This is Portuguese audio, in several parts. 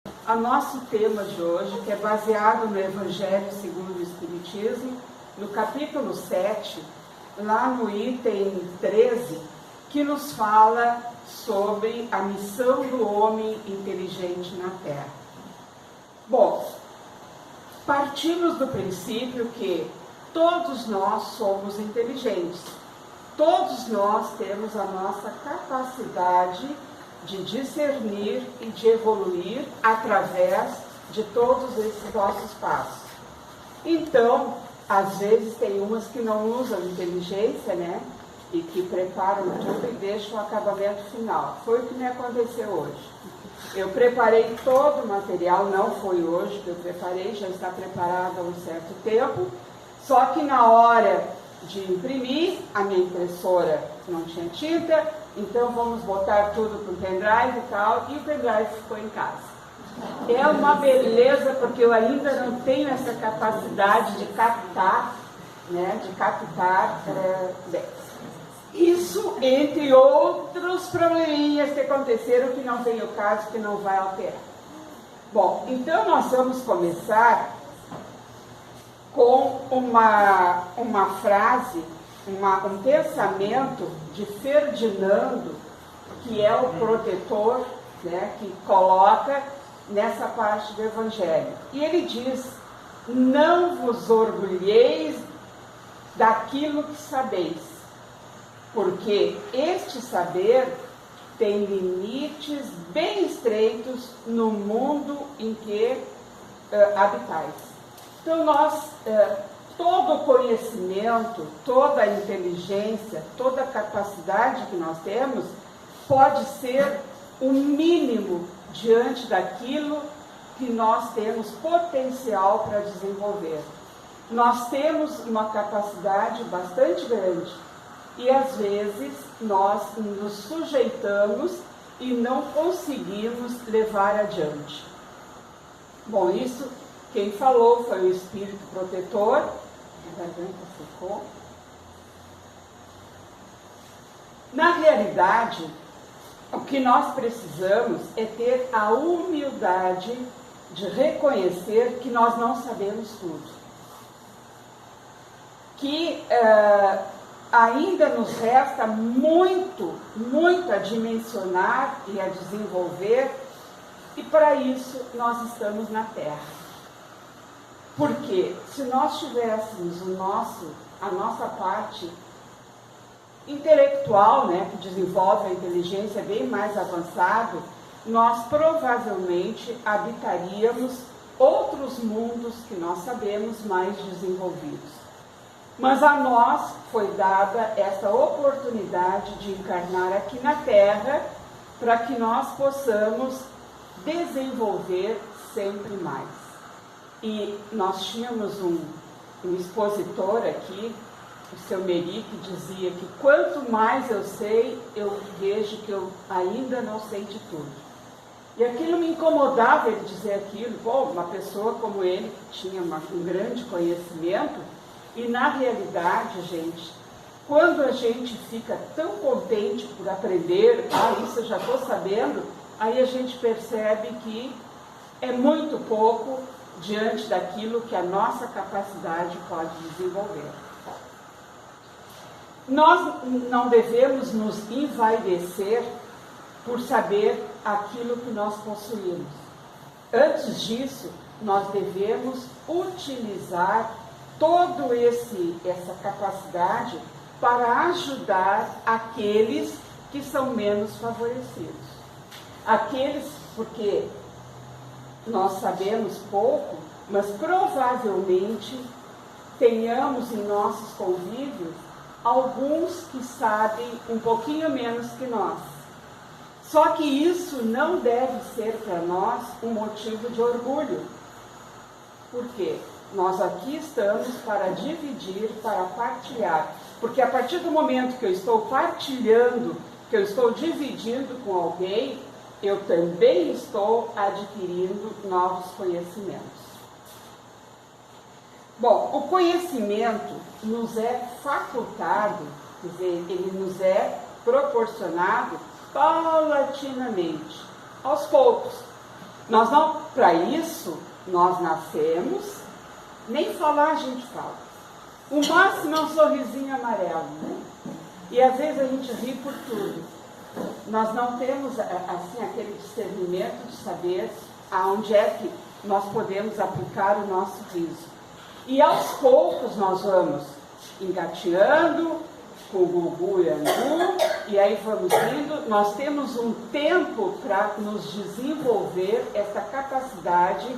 O nosso tema de hoje, que é baseado no Evangelho segundo o Espiritismo, no capítulo 7, lá no item 13, que nos fala sobre a missão do homem inteligente na Terra. Bom, partimos do princípio que todos nós somos inteligentes. Todos nós temos a nossa capacidade de discernir e de evoluir através de todos esses nossos passos. Então, às vezes tem umas que não usam inteligência, né? E que preparam tudo e deixam o acabamento final. Foi o que me aconteceu hoje. Eu preparei todo o material, não foi hoje que eu preparei, já está preparado há um certo tempo, só que na hora de imprimir, a minha impressora não tinha tinta, então vamos botar tudo para o pendrive e tal, e o pendrive ficou em casa. É uma beleza, porque eu ainda não tenho essa capacidade de captar, né, bem. Isso, entre outros probleminhas que aconteceram, que não vem o caso, que não vai alterar. Bom, então nós vamos começar com uma frase, um pensamento de Ferdinando, que é o protetor, né, que coloca nessa parte do Evangelho. E ele diz: não vos orgulheis daquilo que sabeis, porque este saber tem limites bem estreitos no mundo em que habitais. Então todo o conhecimento, toda a inteligência, toda a capacidade que nós temos pode ser o mínimo diante daquilo que nós temos potencial para desenvolver. Nós temos uma capacidade bastante grande e às vezes nós nos sujeitamos e não conseguimos levar adiante. Bom, isso quem falou foi o Espírito Protetor. A garganta secou. Na realidade, o que nós precisamos é ter a humildade de reconhecer que nós não sabemos tudo. Que ainda nos resta muito a dimensionar e a desenvolver, e para isso nós estamos na Terra. Porque se nós tivéssemos a nossa parte intelectual, né, que desenvolve a inteligência bem mais avançado, nós provavelmente habitaríamos outros mundos que nós sabemos mais desenvolvidos. Mas a nós foi dada essa oportunidade de encarnar aqui na Terra para que nós possamos desenvolver sempre mais. E nós tínhamos um expositor aqui, o seu Meri, que dizia que quanto mais eu sei, eu vejo que eu ainda não sei de tudo. E aquilo me incomodava, ele dizer aquilo. Bom, uma pessoa como ele, que tinha um grande conhecimento, e na realidade, gente, quando a gente fica tão contente por aprender, isso eu já estou sabendo, aí a gente percebe que é muito pouco diante daquilo que a nossa capacidade pode desenvolver. Nós não devemos nos envaidecer por saber aquilo que nós possuímos. Antes disso, nós devemos utilizar toda essa capacidade para ajudar aqueles que são menos favorecidos. Aqueles, porque nós sabemos pouco, mas provavelmente tenhamos em nossos convívios alguns que sabem um pouquinho menos que nós. Só que isso não deve ser para nós um motivo de orgulho. Por quê? Nós aqui estamos para dividir, para partilhar. Porque a partir do momento que eu estou partilhando, que eu estou dividindo com alguém, eu também estou adquirindo novos conhecimentos. Bom, o conhecimento nos é facultado, quer dizer, ele nos é proporcionado paulatinamente, aos poucos. Nós não, para isso, nós nascemos, nem falar a gente fala. O máximo é um sorrisinho amarelo, né? E às vezes a gente ri por tudo. Nós não temos, assim, aquele discernimento de saber aonde é que nós podemos aplicar o nosso riso. E aos poucos nós vamos engateando, com o gugu e angu, e aí vamos indo. Nós temos um tempo para nos desenvolver essa capacidade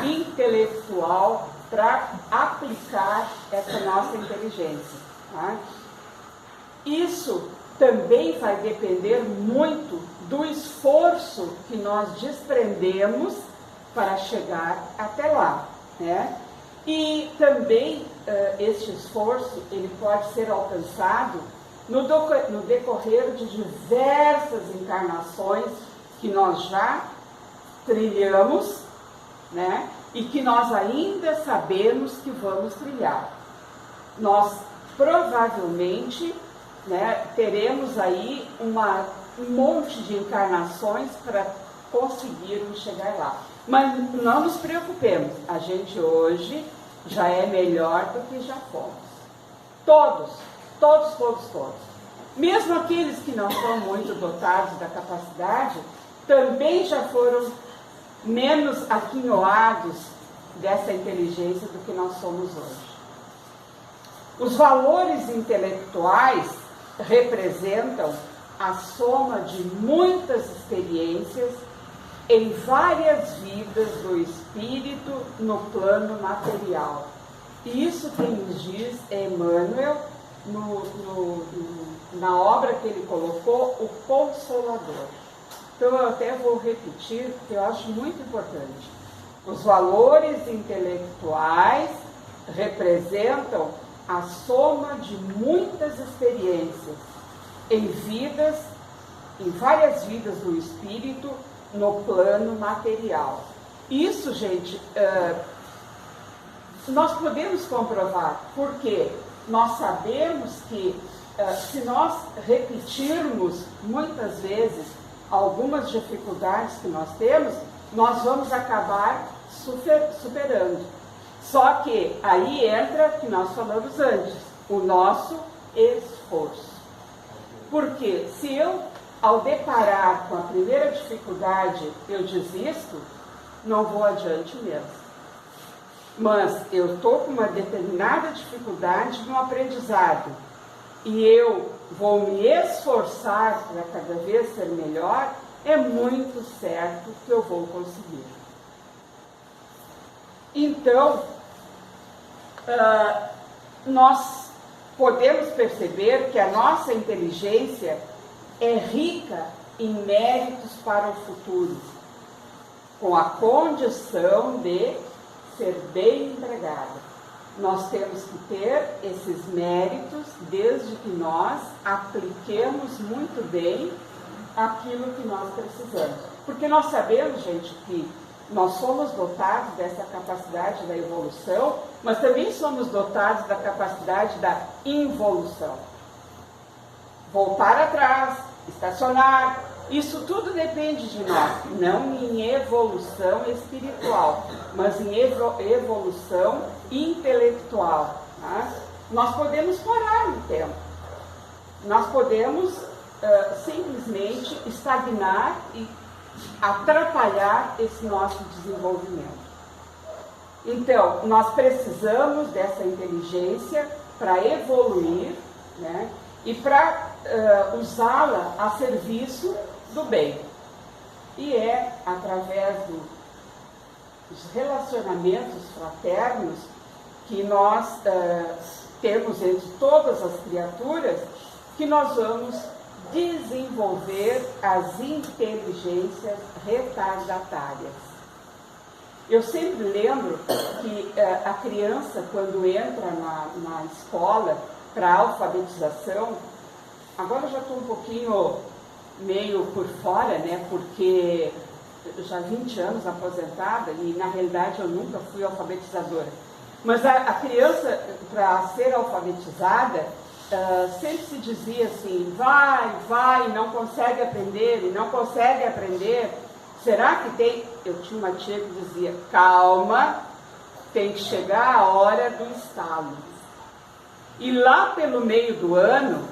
intelectual para aplicar essa nossa inteligência. Tá? Isso também vai depender muito do esforço que nós desprendemos para chegar até lá, né? E também este esforço ele pode ser alcançado no decorrer de diversas encarnações que nós já trilhamos, né? E que nós ainda sabemos que vamos trilhar. Nós provavelmente, né, teremos aí um monte de encarnações para conseguirmos chegar lá. Mas não nos preocupemos, a gente hoje já é melhor do que já fomos. Todos. Mesmo aqueles que não são muito dotados da capacidade, também já foram menos aquinhoados dessa inteligência do que nós somos hoje. Os valores intelectuais representam a soma de muitas experiências em várias vidas do espírito no plano material. E isso quem nos diz é Emmanuel, na obra que ele colocou, O Consolador. Então eu até vou repetir, porque eu acho muito importante. Os valores intelectuais representam a soma de muitas experiências em várias vidas do espírito no plano material. Isso, gente, nós podemos comprovar, porque nós sabemos que se nós repetirmos muitas vezes algumas dificuldades que nós temos, nós vamos acabar superando. Só que aí entra o que nós falamos antes, o nosso esforço. Porque se eu, ao deparar com a primeira dificuldade, eu desisto, não vou adiante mesmo. Mas eu estou com uma determinada dificuldade no aprendizado e eu vou me esforçar para cada vez ser melhor, é muito certo que eu vou conseguir. Então, nós podemos perceber que a nossa inteligência é rica em méritos para o futuro, com a condição de ser bem empregada. Nós temos que ter esses méritos desde que nós apliquemos muito bem aquilo que nós precisamos. Porque nós sabemos, gente, que nós somos dotados dessa capacidade da evolução, mas também somos dotados da capacidade da involução. Voltar atrás, estacionar, isso tudo depende de nós, não em evolução espiritual, mas em evolução intelectual. Tá? Nós podemos parar no tempo, nós podemos simplesmente estagnar e atrapalhar esse nosso desenvolvimento. Então, nós precisamos dessa inteligência para evoluir, né, e para usá-la a serviço do bem. E é através dos relacionamentos fraternos que nós temos entre todas as criaturas que nós vamos desenvolver as inteligências retardatárias. Eu sempre lembro que a criança, quando entra na escola para alfabetização, agora eu já estou um pouquinho meio por fora, né, porque eu já há 20 anos aposentada e na realidade eu nunca fui alfabetizadora. Mas a criança, para ser alfabetizada, sempre se dizia assim, vai, não consegue aprender, e não consegue aprender. Será que tem? Eu tinha uma tia que dizia, calma, tem que chegar a hora do estalo. E lá pelo meio do ano,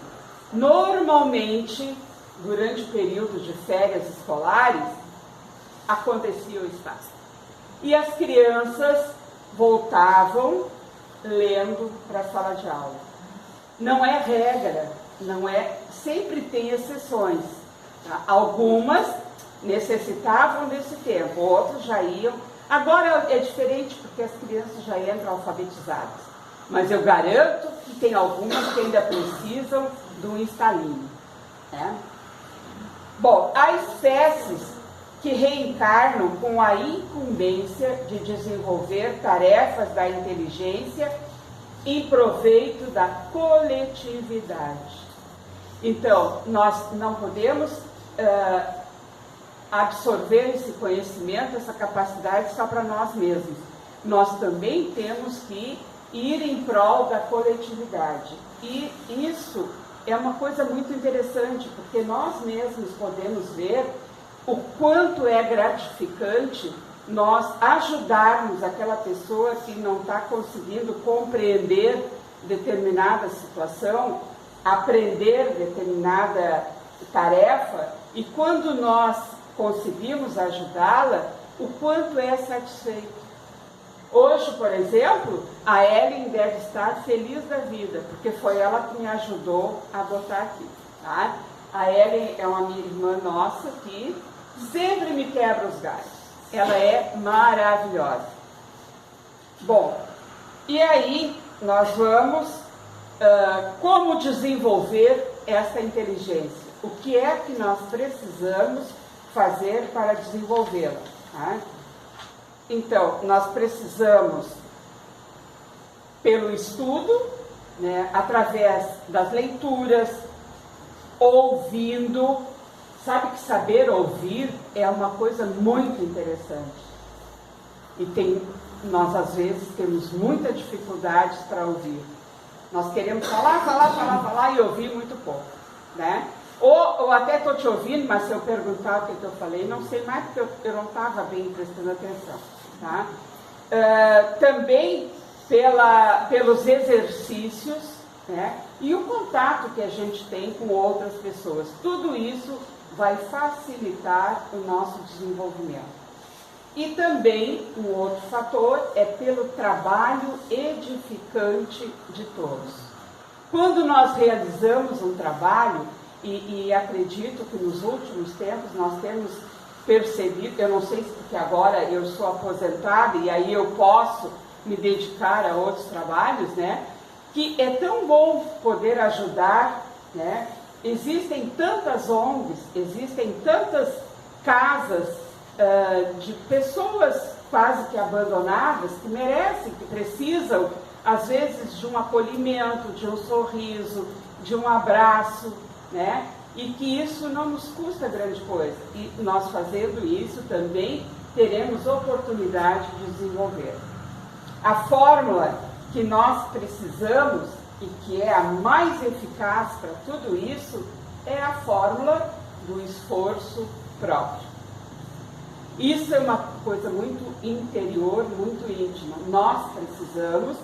normalmente, durante o período de férias escolares, acontecia o estalo. E as crianças voltavam lendo para a sala de aula. Não é regra, não é, sempre tem exceções. Tá? Algumas necessitavam desse tempo, outras já iam. Agora é diferente porque as crianças já entram alfabetizadas. Mas eu garanto que tem algumas que ainda precisam de um estalinho. Né? Bom, há espécies que reencarnam com a incumbência de desenvolver tarefas da inteligência em proveito da coletividade. Então, nós não podemos absorver esse conhecimento, essa capacidade só para nós mesmos. Nós também temos que ir em prol da coletividade. E isso é uma coisa muito interessante, porque nós mesmos podemos ver o quanto é gratificante nós ajudarmos aquela pessoa que não está conseguindo compreender determinada situação, aprender determinada tarefa, e quando nós conseguimos ajudá-la, o quanto é satisfeito. Hoje, por exemplo, a Ellen deve estar feliz da vida, porque foi ela que me ajudou a botar aqui. Tá? A Ellen é uma minha irmã nossa que sempre me quebra os galhos. Ela é maravilhosa. Bom, e aí nós vamos, como desenvolver essa inteligência? O que é que nós precisamos fazer para desenvolvê-la? Tá? Então, nós precisamos, pelo estudo, né, através das leituras, ouvindo. Sabe que saber ouvir é uma coisa muito interessante. E nós, às vezes, temos muita dificuldade para ouvir. Nós queremos falar e ouvir muito pouco. Né? Ou até estou te ouvindo, mas se eu perguntar o que eu falei, não sei mais, porque eu não estava bem prestando atenção. Tá? Também pelos exercícios, né? E o contato que a gente tem com outras pessoas. Tudo isso vai facilitar o nosso desenvolvimento. E também, um outro fator é pelo trabalho edificante de todos. Quando nós realizamos um trabalho, e acredito que nos últimos tempos nós temos percebido, eu não sei se porque agora eu sou aposentada e aí eu posso me dedicar a outros trabalhos, né? Que é tão bom poder ajudar, né? Existem tantas ONGs, existem tantas casas de pessoas quase que abandonadas, que merecem, que precisam, às vezes, de um acolhimento, de um sorriso, de um abraço, né? E que isso não nos custa grande coisa. E nós fazendo isso também teremos oportunidade de desenvolver. A fórmula que nós precisamos e que é a mais eficaz para tudo isso é a fórmula do esforço próprio. Isso é uma coisa muito interior, muito íntima. Nós precisamos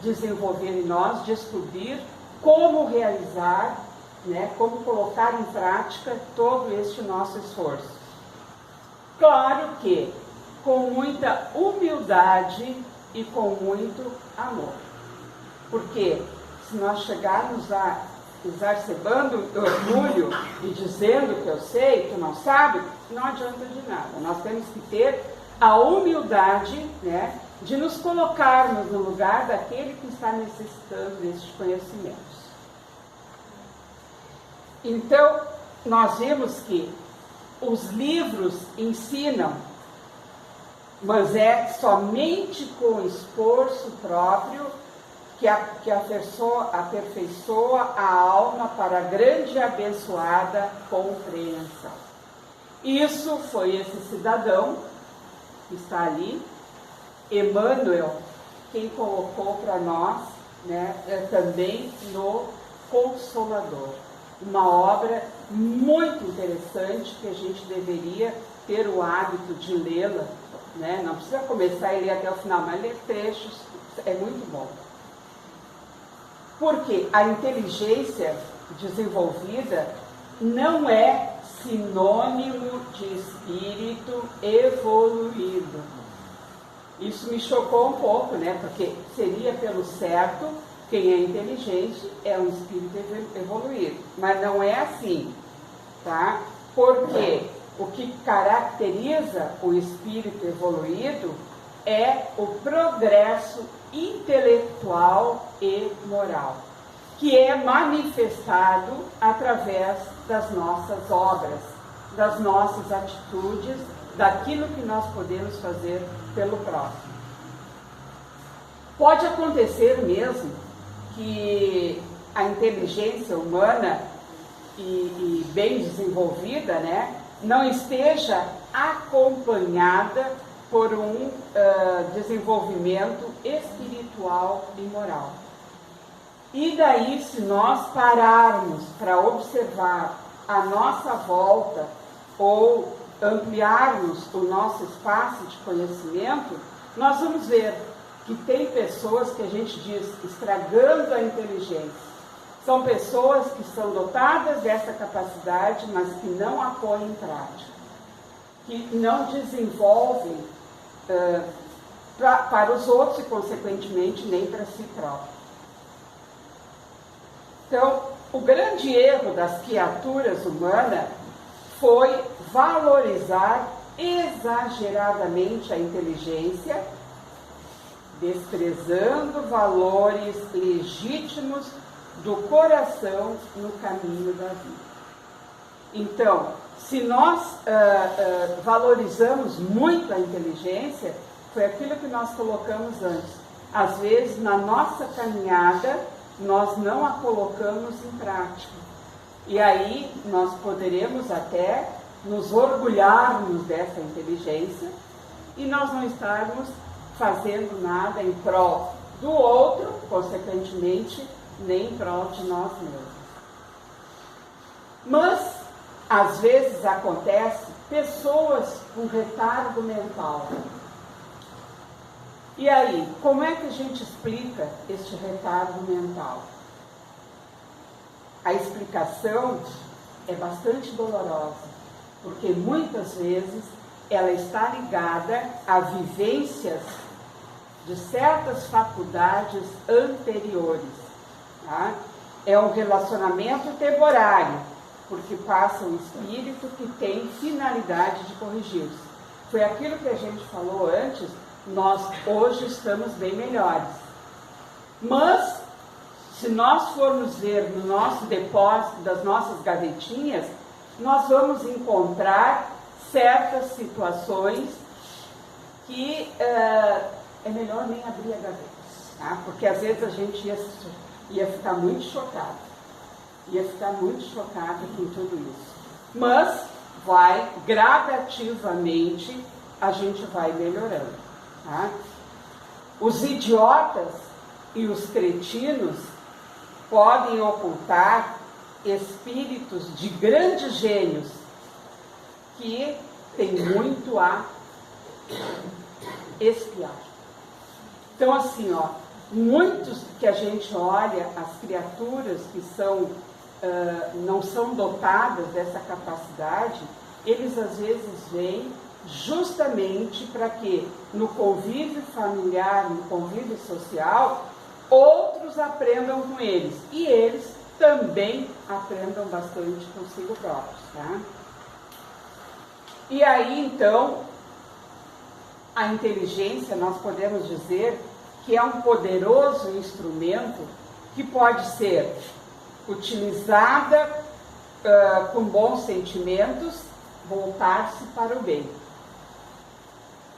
desenvolver em nós, descobrir como realizar, né, como colocar em prática todo este nosso esforço. Claro que com muita humildade e com muito amor. Porque se nós chegarmos a exacerbando orgulho e dizendo que eu sei, tu não sabe, não adianta de nada. Nós temos que ter a humildade, né, de nos colocarmos no lugar daquele que está necessitando desses conhecimentos. Então, nós vimos que os livros ensinam, mas é somente com esforço próprio que a pessoa aperfeiçoa a alma para a grande e abençoada compreensão. Isso foi esse cidadão que está ali, Emmanuel, quem colocou para nós, né, também no Consolador. Uma obra muito interessante que a gente deveria ter o hábito de lê-la, né? Não precisa começar a ler até o final, mas ler trechos é muito bom. Porque a inteligência desenvolvida não é sinônimo de espírito evoluído. Isso me chocou um pouco, né? Porque seria pelo certo, quem é inteligente é um espírito evoluído. Mas não é assim, tá? Porque o que caracteriza o espírito evoluído é o progresso intelectual e moral, que é manifestado através das nossas obras, das nossas atitudes, daquilo que nós podemos fazer pelo próximo. Pode acontecer mesmo que a inteligência humana e bem desenvolvida, né, não esteja acompanhada por um desenvolvimento espiritual e moral. E daí, se nós pararmos para observar a nossa volta ou ampliarmos o nosso espaço de conhecimento, nós vamos ver que tem pessoas que a gente diz estragando a inteligência. São pessoas que são dotadas dessa capacidade, mas que não a põem em prática, que não desenvolvem para os outros e, consequentemente, nem para si próprios. Então, o grande erro das criaturas humanas foi valorizar exageradamente a inteligência, desprezando valores legítimos do coração no caminho da vida. Então, se nós valorizamos muito a inteligência, foi aquilo que nós colocamos antes. Às vezes, na nossa caminhada, nós não a colocamos em prática. E aí, nós poderemos até nos orgulharmos dessa inteligência e nós não estarmos fazendo nada em prol do outro, consequentemente, nem em prol de nós mesmos. Mas, às vezes acontece pessoas com retardo mental. E aí, como é que a gente explica este retardo mental? A explicação é bastante dolorosa, porque muitas vezes ela está ligada a vivências de certas faculdades anteriores. Tá? É um relacionamento temporário, porque passa um espírito que tem finalidade de corrigir-se. Foi aquilo que a gente falou antes, nós hoje estamos bem melhores. Mas, se nós formos ver no nosso depósito das nossas gavetinhas, nós vamos encontrar certas situações que é melhor nem abrir a gaveta, tá? Porque às vezes a gente ia ficar muito chocado. Ia ficar muito chocado com tudo isso. Mas gradativamente, a gente vai melhorando. Tá? Os idiotas e os cretinos podem ocultar espíritos de grandes gênios que têm muito a espiar. Então, assim, muitos que a gente olha, as criaturas que não são dotadas dessa capacidade, eles às vezes vêm justamente para que no convívio familiar, no convívio social, outros aprendam com eles e eles também aprendam bastante consigo próprios, tá? E aí, então, a inteligência, nós podemos dizer que é um poderoso instrumento que pode ser utilizada com bons sentimentos, voltar-se para o bem.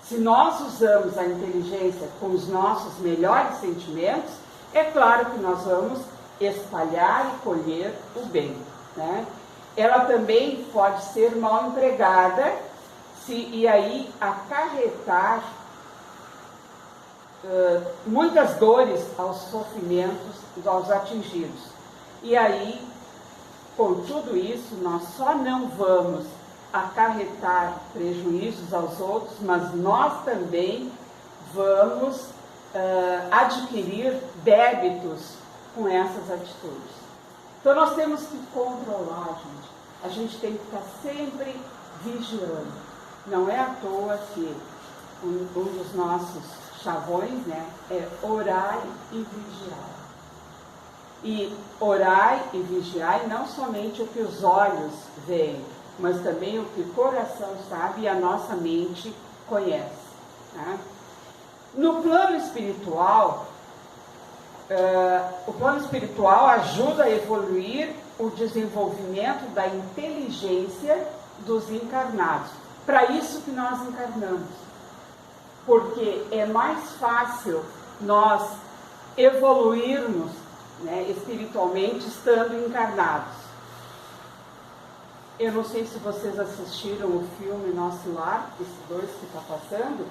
Se nós usamos a inteligência com os nossos melhores sentimentos, é claro que nós vamos espalhar e colher o bem, né? Ela também pode ser mal empregada e aí acarretar muitas dores aos sofrimentos dos atingidos. E aí, com tudo isso, nós só não vamos acarretar prejuízos aos outros, mas nós também vamos adquirir débitos com essas atitudes. Então nós temos que controlar, gente. A gente tem que estar sempre vigiando. Não é à toa que um dos nossos chavões, né, é orai e vigiai. E orai e vigiai não somente o que os olhos veem, mas também o que o coração sabe e a nossa mente conhece. Né? No plano espiritual, o plano espiritual ajuda a evoluir o desenvolvimento da inteligência dos encarnados. Para isso que nós encarnamos. Porque é mais fácil nós evoluirmos, né, espiritualmente estando encarnados. Eu não sei se vocês assistiram o filme Nosso Lar, esse 2 que está passando.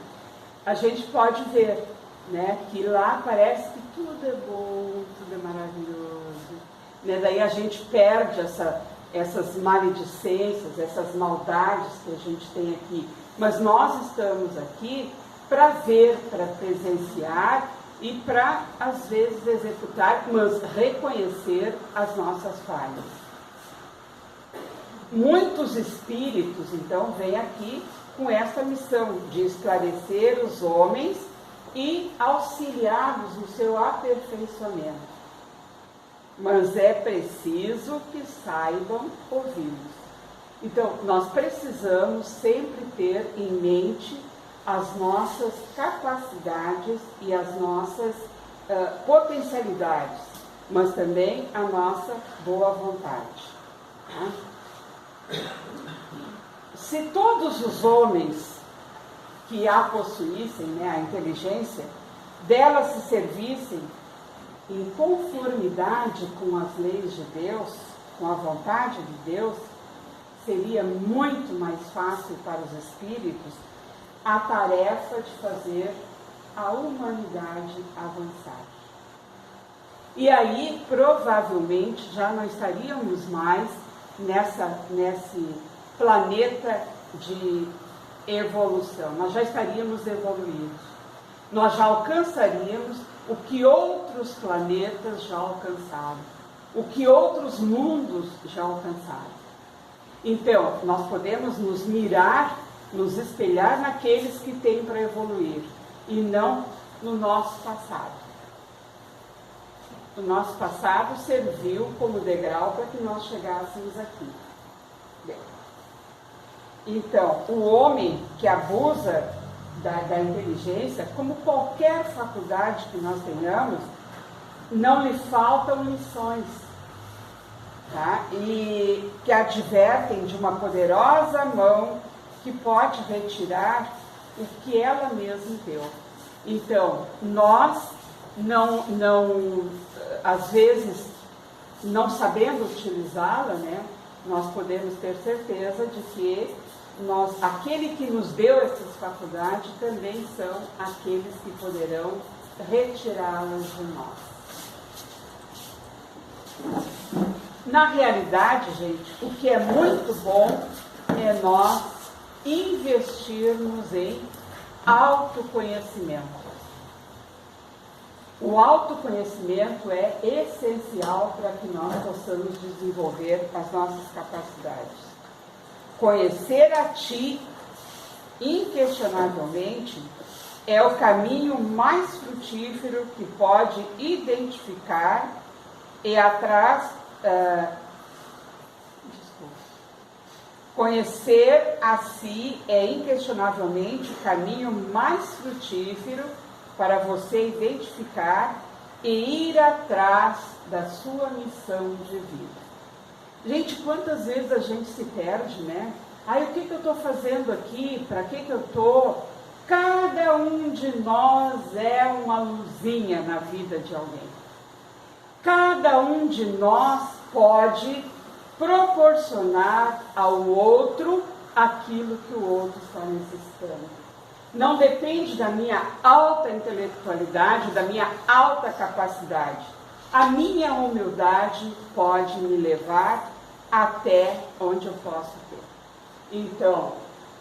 A gente pode ver, né, que lá parece que tudo é bom, tudo é maravilhoso. Né? Daí a gente perde essas maledicências, essas maldades que a gente tem aqui. Mas nós estamos aqui para ver, para presenciar e para, às vezes, executar, mas reconhecer as nossas falhas. Muitos espíritos, então, vêm aqui com essa missão de esclarecer os homens e auxiliá-los no seu aperfeiçoamento. Mas é preciso que saibam ouvi-los. Então, nós precisamos sempre ter em mente as nossas capacidades e as nossas potencialidades, mas também a nossa boa vontade. Tá? Se todos os homens que a possuíssem, né, a inteligência, dela se servissem em conformidade com as leis de Deus, com a vontade de Deus, seria muito mais fácil para os espíritos a tarefa de fazer a humanidade avançar. E aí, provavelmente, já não estaríamos mais nesse planeta de evolução. Nós já estaríamos evoluídos. Nós já alcançaríamos o que outros planetas já alcançaram, o que outros mundos já alcançaram. Então, nós podemos nos mirar, nos espelhar naqueles que têm para evoluir, e não no nosso passado. O nosso passado serviu como degrau para que nós chegássemos aqui. Bem, então, o homem que abusa da inteligência, como qualquer faculdade que nós tenhamos, não lhe faltam lições, tá? E que advertem de uma poderosa mão que pode retirar o que ela mesma deu. Então, nós às vezes, não sabendo utilizá-la, né, nós podemos ter certeza de que aquele que nos deu essas faculdades também são aqueles que poderão retirá-las de nós. Na realidade, gente, o que é muito bom é nós investirmos em autoconhecimento. O autoconhecimento é essencial para que nós possamos desenvolver as nossas capacidades. Conhecer a ti, inquestionavelmente, é o caminho mais frutífero que pode identificar e atrás... Conhecer a si é inquestionavelmente o caminho mais frutífero para você identificar e ir atrás da sua missão de vida. Gente, quantas vezes a gente se perde, né? O que eu estou fazendo aqui? Para que eu estou? Cada um de nós é uma luzinha na vida de alguém. Cada um de nós pode proporcionar ao outro aquilo que o outro está necessitando. Não depende da minha alta intelectualidade, da minha alta capacidade. A minha humildade pode me levar até onde eu posso ter. Então,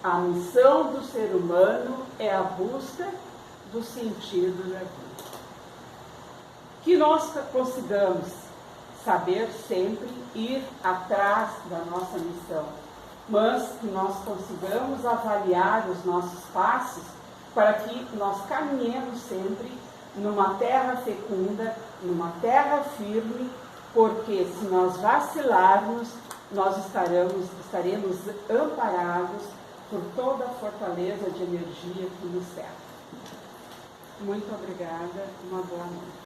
a missão do ser humano é a busca do sentido da vida. Que nós consigamos saber sempre ir atrás da nossa missão, mas que nós consigamos avaliar os nossos passos para que nós caminhemos sempre numa terra fecunda, numa terra firme, porque se nós vacilarmos, nós estaremos amparados por toda a fortaleza de energia que nos cerca. Muito obrigada, uma boa noite.